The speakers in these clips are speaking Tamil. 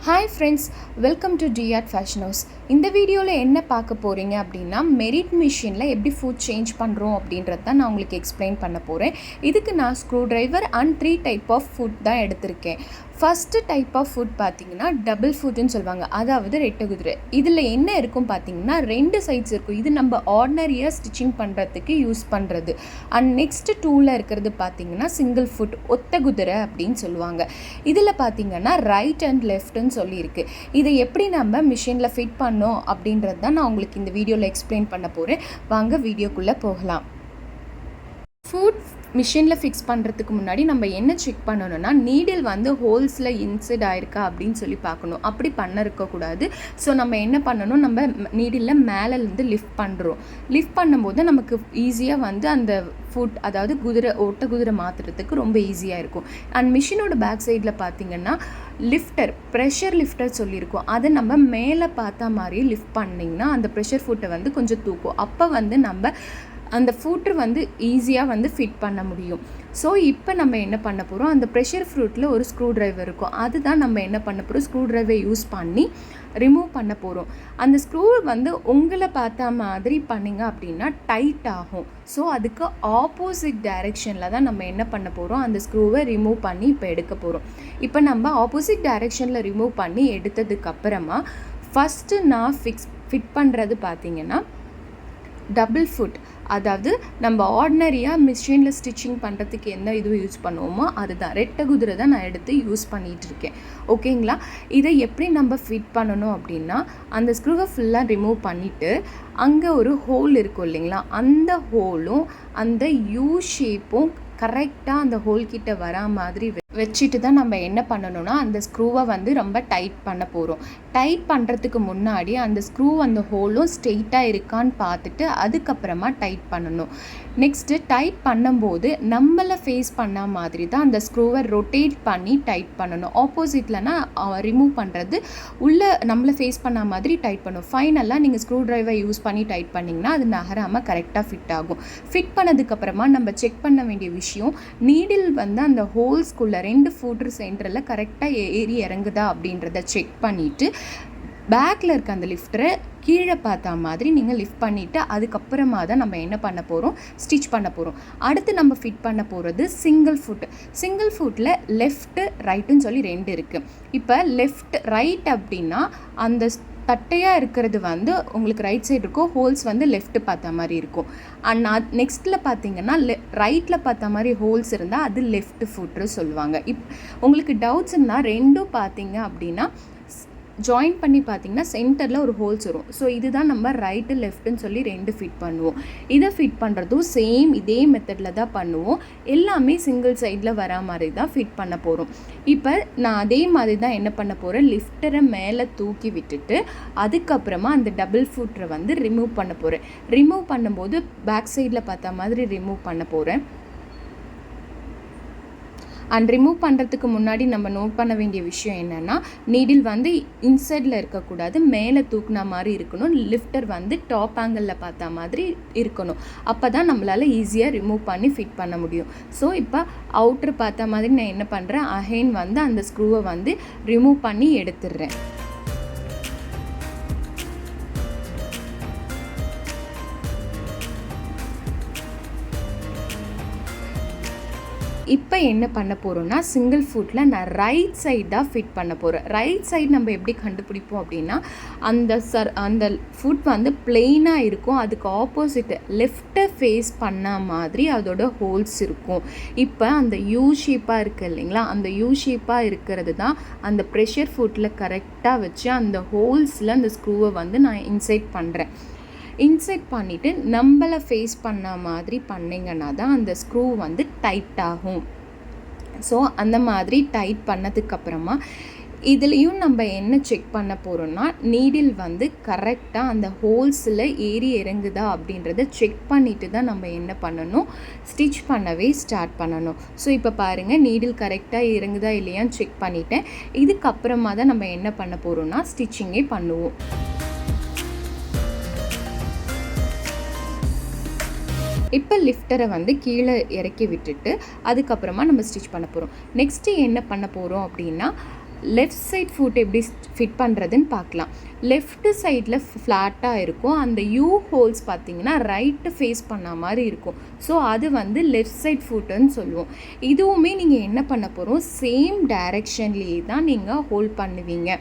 ஹாய் ஃப்ரெண்ட்ஸ், வெல்கம் டு டிஆர்ட் ஃபேஷன் ஹவுஸ். இந்த வீடியோவில் என்ன பார்க்க போகிறீங்க அப்படின்னா, மெரிட் மிஷினில் எப்படி ஃபுட் சேஞ்ச் பண்ணுறோம் அப்படின்றது தான் நான் உங்களுக்கு எக்ஸ்பிளைன் பண்ண போகிறேன். இதுக்கு நான் screw driver and 3 type of foot தான் எடுத்திருக்கேன். ஃபஸ்ட்டு டைப் ஆஃப் ஃபுட் பார்த்திங்கன்னா டபுள் ஃபுட்டுன்னு சொல்லுவாங்க, அதாவது ரெட்டை குதிரை. இதில் என்ன இருக்கும் பார்த்திங்கன்னா 2 சைட்ஸ் இருக்கும். இது நம்ம ஆர்டினரியாக ஸ்டிச்சிங் பண்ணுறதுக்கு யூஸ் பண்ணுறது. அண்ட் நெக்ஸ்ட்டு டூவில் இருக்கிறது பார்த்திங்கன்னா சிங்கிள் ஃபுட், ஒத்த குதிரை அப்படின்னு சொல்லுவாங்க. இதில் பார்த்திங்கன்னா ரைட் அண்ட் லெஃப்ட்டுன்னு சொல்லியிருக்கு. இதை எப்படி நம்ம மிஷினில் ஃபிட் பண்ணோம் அப்படின்றது தான் நான் உங்களுக்கு இந்த வீடியோவில் எக்ஸ்பிளைன் பண்ண போகிறேன். வாங்க வீடியோக்குள்ளே போகலாம். ஃபுட் மிஷினில் ஃபிக்ஸ் பண்ணுறதுக்கு முன்னாடி நம்ம என்ன செக் பண்ணணும்னா, நீடில் வந்து ஹோல்ஸில் இன்சைட் ஆயிருக்கா அப்படின்னு சொல்லி பார்க்கணும். அப்படி பண்ண இருக்கக்கூடாது. ஸோ நம்ம என்ன பண்ணணும், நம்ம நீடிலில் மேலேருந்து லிஃப்ட் பண்ணுறோம். லிஃப்ட் பண்ணும்போது நமக்கு ஈஸியாக வந்து அந்த ஃபுட், அதாவது ஒட்ட குதிரை மாற்றுறதுக்கு ரொம்ப ஈஸியாக இருக்கும். அண்ட் மிஷினோட பேக் சைடில் பார்த்திங்கன்னா ப்ரெஷர் லிஃப்டர் சொல்லியிருக்கோம். அதை நம்ம மேலே பார்த்தா மாதிரி லிஃப்ட் பண்ணிங்கன்னா அந்த ப்ரெஷர் ஃபுட்டை வந்து கொஞ்சம் தூக்கும். அப்போ வந்து நம்ம அந்த ஃபுட்டு வந்து ஈஸியாக வந்து ஃபிட் பண்ண முடியும். ஸோ இப்போ நம்ம என்ன பண்ண போகிறோம், அந்த ப்ரெஷர் ஃப்ரூட்டில் ஒரு ஸ்க்ரூ ட்ரைவர் இருக்கும். அதுதான் நம்ம என்ன பண்ண போகிறோம், ஸ்க்ரூ ட்ரைவர் யூஸ் பண்ணி ரிமூவ் பண்ண போகிறோம். அந்த ஸ்க்ரூ வந்து உங்களை பார்த்தா மாதிரி பண்ணிங்க அப்படின்னா டைட் ஆகும். ஸோ அதுக்கு ஆப்போசிட் டைரெக்ஷனில் தான் நம்ம என்ன பண்ண போகிறோம், அந்த ஸ்க்ரூவை ரிமூவ் பண்ணி இப்போ எடுக்க போகிறோம். இப்போ நம்ம ஆப்போசிட் டைரெக்ஷனில் ரிமூவ் பண்ணி எடுத்ததுக்கப்புறமா ஃபஸ்ட்டு நான் ஃபிட் பண்ணுறது பார்த்திங்கன்னா டபுள் ஃபுட். அதாவது நம்ம ஆர்டினரியாக மிஷினில் ஸ்டிச்சிங் பண்ணுறதுக்கு என்ன இது யூஸ் பண்ணுவோமோ அதுதான், ரெட்டை குதிரை தான் நான் எடுத்து யூஸ் பண்ணிகிட்ருக்கேன். ஓகேங்களா? இதை எப்படி நம்ம ஃபிட் பண்ணணும் அப்படின்னா, அந்த ஸ்க்ரூவை ஃபுல்லாக ரிமூவ் பண்ணிவிட்டு அங்கே ஒரு ஹோல் இருக்கும் இல்லைங்களா, அந்த ஹோலும் அந்த யூ ஷேப்பும் கரெக்டாக அந்த ஹோல்கிட்ட வரா மாதிரி வச்சுட்டு தான் நம்ம என்ன பண்ணணும்னா, அந்த ஸ்க்ரூவை வந்து ரொம்ப டைட் பண்ண போகிறோம். டைட் பண்ணுறதுக்கு முன்னாடி அந்த ஸ்க்ரூ அந்த ஹோலும் ஸ்ட்ரெயிட்டாக இருக்கான்னு பார்த்துட்டு அதுக்கப்புறமா டைட் பண்ணணும். நெக்ஸ்ட்டு டைட் பண்ணும்போது நம்மளை ஃபேஸ் பண்ண மாதிரி தான் அந்த ஸ்க்ரூவை ரொட்டேட் பண்ணி டைட் பண்ணணும். ஆப்போசிட்லனா ரிமூவ் பண்ணுறது, உள்ளே நம்மளை ஃபேஸ் பண்ண மாதிரி டைட் பண்ணணும். ஃபைனலாக நீங்கள் ஸ்க்ரூ ட்ரைவர் யூஸ் பண்ணி டைட் பண்ணிங்கன்னா அது நகராமல் கரெக்டாக ஃபிட் ஆகும். ஃபிட் பண்ணதுக்கப்புறமா நம்ம செக் பண்ண வேண்டிய விஷயம், நீடில் வந்து அந்த ஹோல்ஸ்குள்ளே 2 ஃபுட் சென்டரில் கரெக்டாக ஏறி இறங்குதா அப்படின்றத செக் பண்ணிவிட்டு பேக்கில் இருக்க அந்த லிஃப்டரை கீழே பார்த்தா மாதிரி நீங்கள் லிஃப்ட் பண்ணிவிட்டு அதுக்கப்புறமா தான் நம்ம என்ன பண்ண போகிறோம், ஸ்டிச் பண்ண போகிறோம். அடுத்து நம்ம ஃபிட் பண்ண போகிறது சிங்கிள் ஃபுட்டில் லெஃப்ட்டு ரைட்டுன்னு சொல்லி 2 இருக்குது. இப்போ லெஃப்ட் ரைட் அப்படின்னா அந்த தட்டையாக இருக்கிறது வந்து உங்களுக்கு ரைட் சைடு இருக்கும், ஹோல்ஸ் வந்து லெஃப்ட்டு பார்த்த மாதிரி இருக்கும். அண்ட் நெக்ஸ்ட்டில் பார்த்தீங்கன்னா ரைட்டில் பார்த்த மாதிரி ஹோல்ஸ் இருந்தால் அது லெஃப்ட் ஃபுட்டு சொல்லுவாங்க. உங்களுக்கு டவுட்ஸ் இருந்தால் 2 பார்த்தீங்க அப்படின்னா ஜாயின் பண்ணி பார்த்திங்கன்னா சென்டரில் ஒரு ஹோல்ஸ் வரும். ஸோ இதுதான் நம்ம ரைட்டு லெஃப்ட்டுன்னு சொல்லி 2 ஃபிட் பண்ணுவோம். இதை ஃபிட் பண்ணுறதும் சேம் இதே மெத்தடில் தான் பண்ணுவோம். எல்லாமே சிங்கிள் சைடில் வரா மாதிரி தான் ஃபிட் பண்ண போகிறோம். இப்போ நான் அதே மாதிரி தான் என்ன பண்ண போகிறேன், லிஃப்டரை மேலே தூக்கி விட்டுட்டு அதுக்கப்புறமா அந்த டபுள் ஃபுட்டரை வந்து ரிமூவ் பண்ண போகிறேன். ரிமூவ் பண்ணும்போது பேக் சைடில் பார்த்த மாதிரி ரிமூவ் பண்ண போகிறேன். அண்ட் ரிமூவ் பண்ணுறதுக்கு முன்னாடி நம்ம நோட் பண்ண வேண்டிய விஷயம் என்னென்னா, நீடில் வந்து இன்சைடில் இருக்கக்கூடாது, மேலே தூக்குன மாதிரி இருக்கணும். லிஃப்டர் வந்து டாப் ஆங்கிளில் பார்த்த மாதிரி இருக்கணும். அப்போ தான் நம்மளால் ஈஸியாக ரிமூவ் பண்ணி ஃபிட் பண்ண முடியும். ஸோ இப்போ அவுட்ரு பார்த்த மாதிரி நான் என்ன பண்ணுறேன், அகைன் வந்து அந்த ஸ்க்ரூவை வந்து ரிமூவ் பண்ணி எடுத்துடுறேன். இப்போ என்ன பண்ண போகிறோம்னா, சிங்கிள் ஃபுட்டில் நான் ரைட் சைடு தான் ஃபிட் பண்ண போகிறேன். ரைட் சைடு நம்ம எப்படி கண்டுபிடிப்போம் அப்படின்னா, அந்த ஃபுட் வந்து பிளெயினாக இருக்கும், அதுக்கு ஆப்போசிட்டு லெஃப்ட்டை ஃபேஸ் பண்ண மாதிரி அதோட ஹோல்ஸ் இருக்கும். இப்போ அந்த யூ ஷேப்பாக இருக்குது இல்லைங்களா, அந்த யூ ஷேப்பாக இருக்கிறது தான் அந்த ப்ரெஷர் ஃபுட்டில் கரெக்டாக வச்சு அந்த ஹோல்ஸில் அந்த ஸ்க்ரூவை வந்து நான் இன்சைட் பண்ணுறேன். இன்சைட் பண்ணிவிட்டு நம்மளை ஃபேஸ் பண்ண மாதிரி பண்ணிங்கன்னா தான் அந்த ஸ்க்ரூ வந்து டைட் ஆகும். ஸோ அந்த மாதிரி டைட் பண்ணதுக்கப்புறமா இதுலேயும் நம்ம என்ன செக் பண்ண போகிறோம்னா, நீடில் வந்து கரெக்டாக அந்த ஹோல்ஸில் ஏறி இறங்குதா அப்படின்றத செக் பண்ணிவிட்டு தான் நம்ம என்ன பண்ணணும், ஸ்டிச் பண்ணவே ஸ்டார்ட் பண்ணணும். ஸோ இப்போ பாருங்கள், நீடில் கரெக்டாக இறங்குதா இல்லையான்னு செக் பண்ணிவிட்டேன். இதுக்கப்புறமா தான் நம்ம என்ன பண்ண போகிறோம்னா ஸ்டிச்சிங்கே பண்ணுவோம். இப்போ லிஃப்டரை வந்து கீழே இறக்கி விட்டுட்டு அதுக்கப்புறமா நம்ம ஸ்டிச் பண்ண போகிறோம். நெக்ஸ்ட்டு என்ன பண்ண போகிறோம் அப்படின்னா, லெஃப்ட் சைட் ஃபுட் எப்படி ஃபிட் பண்ணுறதுன்னு பார்க்கலாம். லெஃப்ட் சைடில் ஃப்ளாட்டாக இருக்கும். அந்த யூ ஹோல்ஸ் பார்த்திங்கன்னா ரைட்டு ஃபேஸ் பண்ண மாதிரி இருக்கும். ஸோ அது வந்து லெஃப்ட் சைட் ஃபுட்டுன்னு சொல்லுவோம். இதுவுமே நீங்கள் என்ன பண்ண போகிறோம், சேம் டைரெக்ஷன்லேயே தான் நீங்கள் ஹோல்ட் பண்ணுவீங்க.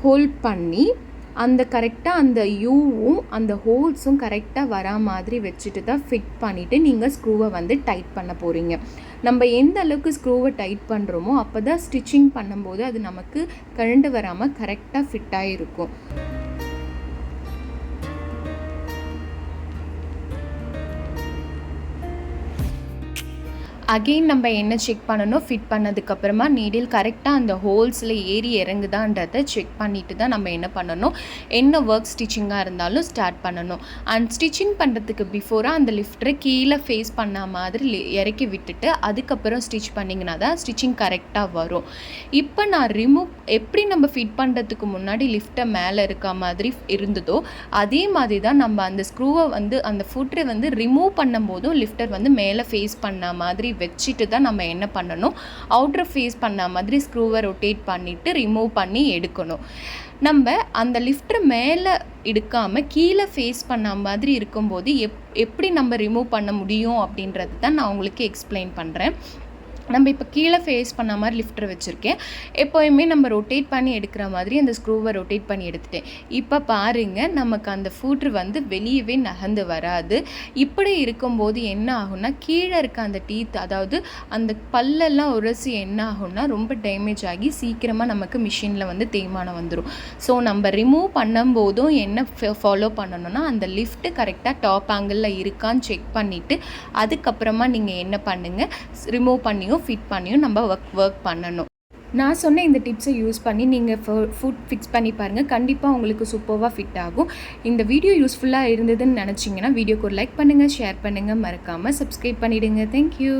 ஹோல்ட் பண்ணி அந்த கரெக்டாக அந்த யூவும் அந்த ஹோல்ஸும் கரெக்டாக வரா மாதிரி வச்சுட்டு தான் ஃபிட் பண்ணிவிட்டு நீங்கள் ஸ்க்ரூவை வந்து டைட் பண்ண போகிறீங்க. நம்ம எந்த அளவுக்கு ஸ்க்ரூவை டைட் பண்ணுறோமோ அப்போ தான் ஸ்டிச்சிங் பண்ணும்போது அது நமக்கு கழண்டு வராமல் கரெக்டாக ஃபிட்டாக இருக்கும். அகெயின் நம்ம என்ன செக் பண்ணணும், ஃபிட் பண்ணதுக்கப்புறமா நீடில் கரெக்டாக அந்த ஹோல்ஸில் ஏறி இறங்குதான்றதை செக் பண்ணிவிட்டு தான் நம்ம என்ன பண்ணணும், என்ன ஒர்க் ஸ்டிச்சிங்காக இருந்தாலும் ஸ்டார்ட் பண்ணணும். அண்ட் ஸ்டிச்சிங் பண்ணுறதுக்கு பிஃபோராக அந்த லிஃப்டரை கீழே ஃபேஸ் பண்ண மாதிரி இறக்கி விட்டுட்டு அதுக்கப்புறம் ஸ்டிச் பண்ணிங்கன்னா தான் ஸ்டிச்சிங் கரெக்டாக வரும். இப்போ நான் எப்படி நம்ம ஃபிட் பண்ணுறதுக்கு முன்னாடி லிஃப்ட்டை மேலே இருக்க மாதிரி இருந்ததோ அதே மாதிரி தான் நம்ம அந்த ஸ்க்ரூவை வந்து அந்த ஃபுட்டரை வந்து ரிமூவ் பண்ணும்போதும் லிஃப்டர் வந்து மேலே ஃபேஸ் பண்ண மாதிரி வச்சுட்டு தான் நம்ம என்ன பண்ணணும், அவுட்டர் ஃபேஸ் பண்ண மாதிரி ஸ்க்ரூவை ரொட்டேட் பண்ணிவிட்டு ரிமூவ் பண்ணி எடுக்கணும். நம்ம அந்த லிஃப்டர் மேலே எடுக்காமல் கீழே ஃபேஸ் பண்ண மாதிரி இருக்கும்போது எப்படி நம்ம ரிமூவ் பண்ண முடியும் அப்படின்றது தான் நான் உங்களுக்கு எக்ஸ்பிளைன் பண்ணுறேன். நம்ம இப்போ கீழே ஃபேஸ் பண்ண மாதிரி லிஃப்டர் வச்சுருக்கேன். எப்போயுமே நம்ம ரொட்டேட் பண்ணி எடுக்கிற மாதிரி அந்த ஸ்க்ரூவை ரொட்டேட் பண்ணி எடுத்துட்டேன். இப்போ பாருங்கள், நமக்கு அந்த ஃபூட்ரு வந்து வெளியவே நகர்ந்து வராது. இப்படி இருக்கும்போது என்ன ஆகும்னா, கீழே இருக்க அந்த டீத், அதாவது அந்த பல்லெல்லாம் உரசி என்ன ஆகும்னா ரொம்ப டேமேஜ் ஆகி சீக்கிரமாக நமக்கு மிஷினில் வந்து தேய்மானம் வந்துடும். ஸோ நம்ம ரிமூவ் பண்ணும்போதும் என்ன ஃபாலோ பண்ணணும்னா, அந்த லிஃப்ட்டு கரெக்டாக டாப் ஆங்கிளில் இருக்கான்னு செக் பண்ணிவிட்டு அதுக்கப்புறமா நீங்கள் என்ன பண்ணுங்கள், ரிமூவ் பண்ணியும் ஃபிட் பண்ணியும் நம்ம ஒர்க் பண்ணணும். நான் சொன்ன இந்த டிப்ஸை யூஸ் பண்ணி நீங்கள் ஃபுட் ஃபிக்ஸ் பண்ணி பாருங்கள். கண்டிப்பாக உங்களுக்கு சூப்பராக ஃபிட் ஆகும். இந்த வீடியோ யூஸ்ஃபுல்லாக இருந்ததுன்னு நினச்சிங்கன்னா வீடியோக்கு ஒரு லைக் பண்ணுங்கள், ஷேர் பண்ணுங்கள், மறக்காமல் சப்ஸ்கிரைப் பண்ணிவிடுங்க. தேங்க்யூ.